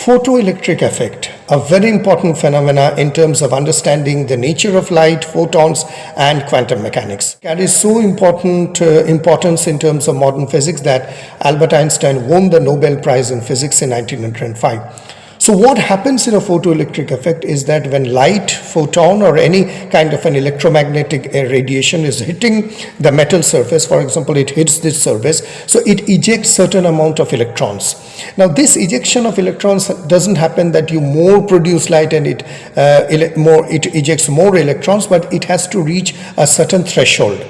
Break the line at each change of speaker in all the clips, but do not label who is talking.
Photoelectric effect, a very important phenomena in terms of understanding the nature of light, photons and quantum mechanics. Carries so important importance in terms of modern physics that Albert Einstein won the Nobel Prize in Physics in 1905. So what happens in a photoelectric effect is that when light, photon or any kind of an electromagnetic radiation is hitting the metal surface, for example, it hits this surface, so it ejects certain amount of electrons. Now this ejection of electrons doesn't happen that you more produce light and it ejects more electrons, but it has to reach a certain threshold.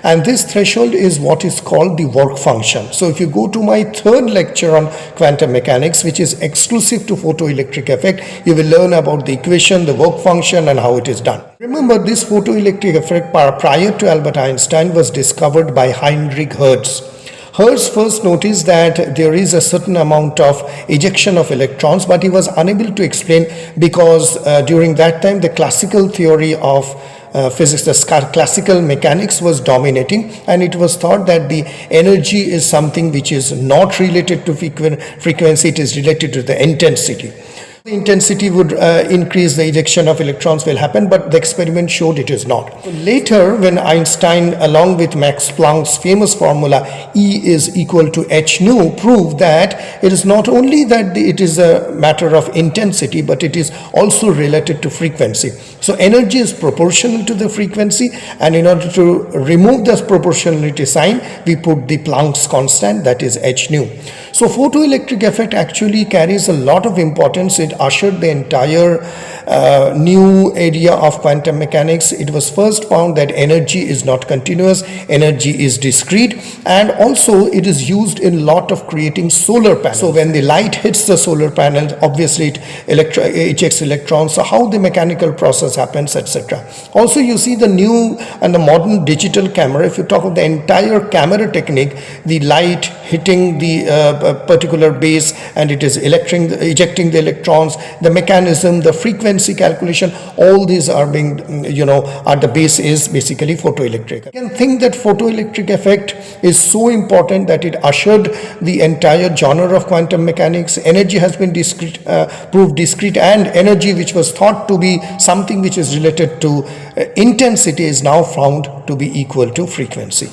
And this threshold is what is called the work function. So if you go to my third lecture on quantum mechanics, which is exclusive to photoelectric effect, you will learn about the equation, the work function and how it is done. Remember, this photoelectric effect prior to Albert Einstein was discovered by Heinrich Hertz. Hertz first noticed that there is a certain amount of ejection of electrons, but he was unable to explain because during that time the classical theory of physics, the classical mechanics was dominating, and it was thought that the energy is something which is not related to frequency, it is related to the intensity. The intensity would increase, the ejection of electrons will happen, but the experiment showed it is not. Later, when Einstein, along with Max Planck's famous formula E is equal to h nu, proved that it is not only that it is a matter of intensity, but it is also related to frequency. So energy is proportional to the frequency, and in order to remove this proportionality sign, we put the Planck's constant, that is h nu. So photoelectric effect actually carries a lot of importance. It ushered the entire new area of quantum mechanics. It was first found that energy is not continuous, energy is discrete, and also it is used in lot of creating solar panels. So when the light hits the solar panel, obviously it ejects electrons. So how the mechanical process happens, etc. Also you see the new and the modern digital camera. If you talk of the entire camera technique, the light hitting the particular base and it is ejecting the electrons, the mechanism, the frequency calculation, all these are being, at the base is basically photoelectric. You can think that photoelectric effect is so important that it ushered the entire genre of quantum mechanics. Energy has been proved discrete, and energy which was thought to be something which is related to intensity is now found to be equal to frequency.